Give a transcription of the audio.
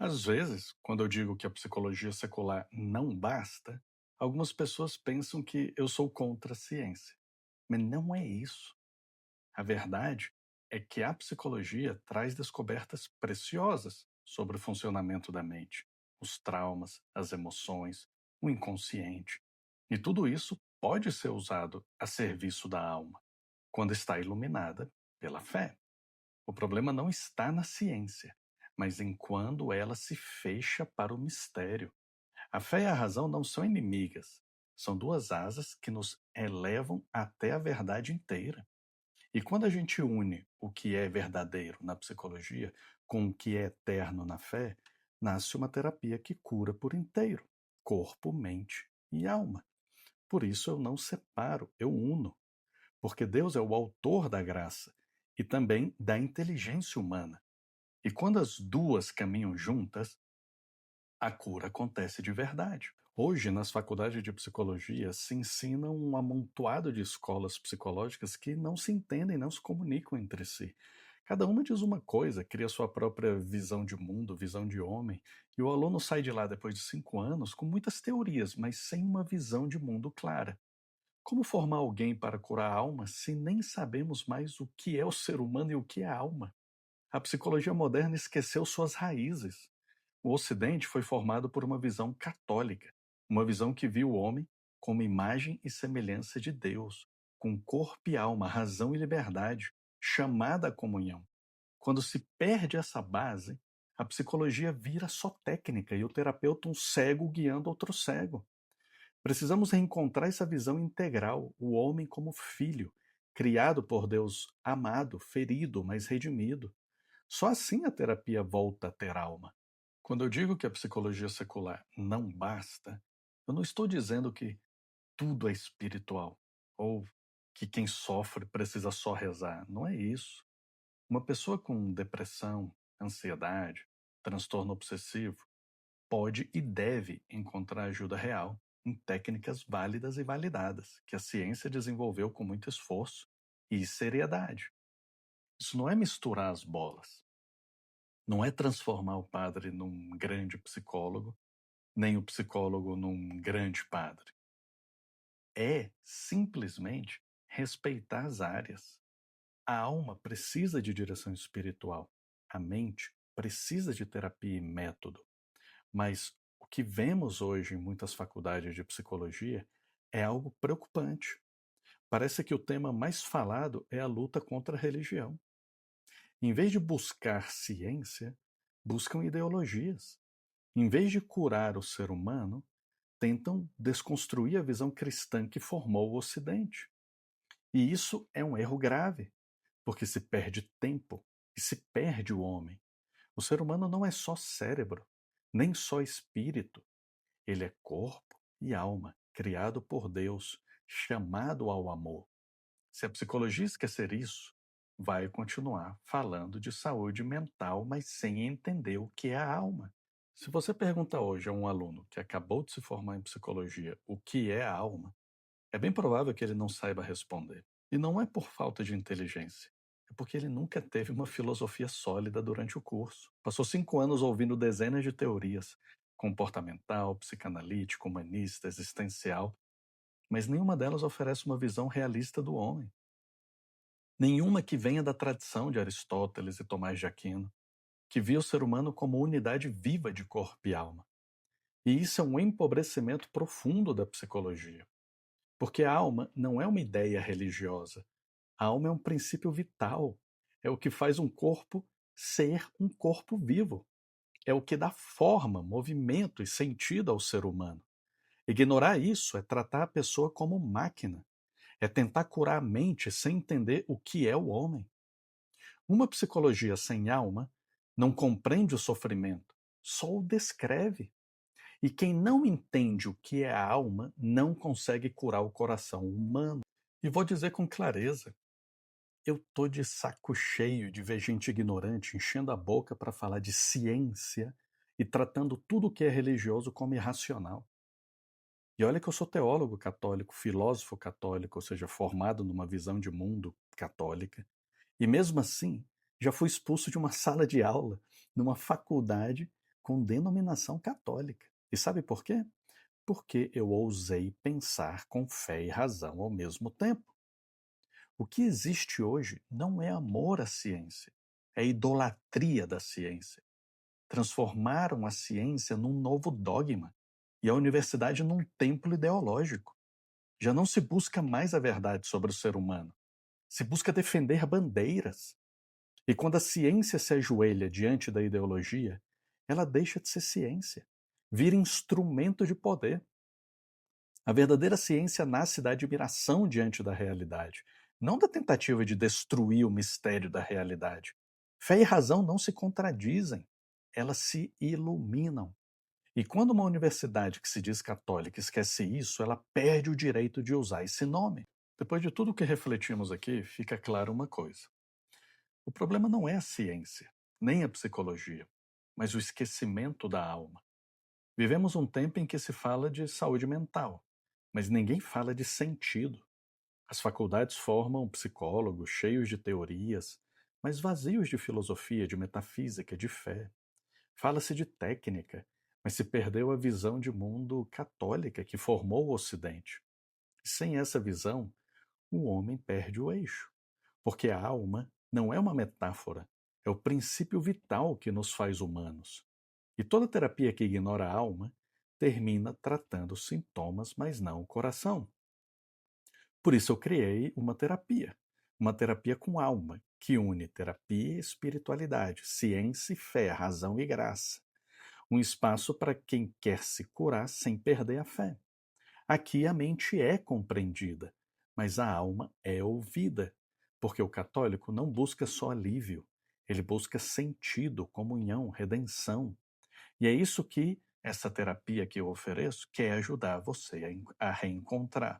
Às vezes, quando eu digo que a psicologia secular não basta, algumas pessoas pensam que eu sou contra a ciência. Mas não é isso. A verdade é que a psicologia traz descobertas preciosas sobre o funcionamento da mente, os traumas, as emoções, o inconsciente. E tudo isso pode ser usado a serviço da alma, quando está iluminada pela fé. O problema não está na ciência, mas em quando ela se fecha para o mistério. A fé e a razão não são inimigas, são duas asas que nos elevam até a verdade inteira. E quando a gente une o que é verdadeiro na psicologia com o que é eterno na fé, nasce uma terapia que cura por inteiro, corpo, mente e alma. Por isso eu não separo, eu uno, porque Deus é o autor da graça e também da inteligência humana. E quando as duas caminham juntas, a cura acontece de verdade. Hoje, nas faculdades de psicologia, se ensina um amontoado de escolas psicológicas que não se entendem, não se comunicam entre si. Cada uma diz uma coisa, cria sua própria visão de mundo, visão de homem, e o aluno sai de lá depois de 5 anos com muitas teorias, mas sem uma visão de mundo clara. Como formar alguém para curar a alma se nem sabemos mais o que é o ser humano e o que é a alma? A psicologia moderna esqueceu suas raízes. O Ocidente foi formado por uma visão católica, uma visão que viu o homem como imagem e semelhança de Deus, com corpo e alma, razão e liberdade, chamada à comunhão. Quando se perde essa base, a psicologia vira só técnica e o terapeuta um cego guiando outro cego. Precisamos reencontrar essa visão integral, o homem como filho, criado por Deus, amado, ferido, mas redimido. Só assim a terapia volta a ter alma. Quando eu digo que a psicologia secular não basta, eu não estou dizendo que tudo é espiritual ou que quem sofre precisa só rezar. Não é isso. Uma pessoa com depressão, ansiedade, transtorno obsessivo pode e deve encontrar ajuda real em técnicas válidas e validadas, que a ciência desenvolveu com muito esforço e seriedade. Isso não é misturar as bolas. Não é transformar o padre num grande psicólogo, nem o psicólogo num grande padre. É simplesmente respeitar as áreas. A alma precisa de direção espiritual. A mente precisa de terapia e método. Mas o que vemos hoje em muitas faculdades de psicologia é algo preocupante. Parece que o tema mais falado é a luta contra a religião. Em vez de buscar ciência, buscam ideologias. Em vez de curar o ser humano, tentam desconstruir a visão cristã que formou o Ocidente. E isso é um erro grave, porque se perde tempo e se perde o homem. O ser humano não é só cérebro, nem só espírito. Ele é corpo e alma, criado por Deus, chamado ao amor. Se a psicologia esquecer isso, vai continuar falando de saúde mental, mas sem entender o que é a alma. Se você pergunta hoje a um aluno que acabou de se formar em psicologia o que é a alma, é bem provável que ele não saiba responder. E não é por falta de inteligência, é porque ele nunca teve uma filosofia sólida durante o curso. Passou 5 anos ouvindo dezenas de teorias, comportamental, psicanalítica, humanista, existencial, mas nenhuma delas oferece uma visão realista do homem. Nenhuma que venha da tradição de Aristóteles e Tomás de Aquino, que via o ser humano como unidade viva de corpo e alma. E isso é um empobrecimento profundo da psicologia. Porque a alma não é uma ideia religiosa. A alma é um princípio vital. É o que faz um corpo ser um corpo vivo. É o que dá forma, movimento e sentido ao ser humano. Ignorar isso é tratar a pessoa como máquina. É tentar curar a mente sem entender o que é o homem. Uma psicologia sem alma não compreende o sofrimento, só o descreve. E quem não entende o que é a alma não consegue curar o coração humano. E vou dizer com clareza, eu tô de saco cheio de ver gente ignorante enchendo a boca para falar de ciência e tratando tudo que é religioso como irracional. E olha que eu sou teólogo católico, filósofo católico, ou seja, formado numa visão de mundo católica, e mesmo assim já fui expulso de uma sala de aula numa faculdade com denominação católica. E sabe por quê? Porque eu ousei pensar com fé e razão ao mesmo tempo. O que existe hoje não é amor à ciência, é idolatria da ciência. Transformaram a ciência num novo dogma e a universidade num templo ideológico. Já não se busca mais a verdade sobre o ser humano, se busca defender bandeiras. E quando a ciência se ajoelha diante da ideologia, ela deixa de ser ciência, vira instrumento de poder. A verdadeira ciência nasce da admiração diante da realidade, não da tentativa de destruir o mistério da realidade. Fé e razão não se contradizem, elas se iluminam. E quando uma universidade que se diz católica esquece isso, ela perde o direito de usar esse nome. Depois de tudo que refletimos aqui, fica claro uma coisa. O problema não é a ciência, nem a psicologia, mas o esquecimento da alma. Vivemos um tempo em que se fala de saúde mental, mas ninguém fala de sentido. As faculdades formam psicólogos cheios de teorias, mas vazios de filosofia, de metafísica, de fé. Fala-se de técnica, mas se perdeu a visão de mundo católica que formou o Ocidente. E sem essa visão, o homem perde o eixo, porque a alma não é uma metáfora, é o princípio vital que nos faz humanos. E toda terapia que ignora a alma termina tratando os sintomas, mas não o coração. Por isso eu criei uma terapia com alma, que une terapia e espiritualidade, ciência e fé, razão e graça. Um espaço para quem quer se curar sem perder a fé. Aqui a mente é compreendida, mas a alma é ouvida, porque o católico não busca só alívio, ele busca sentido, comunhão, redenção. E é isso que essa terapia que eu ofereço quer ajudar você a reencontrar.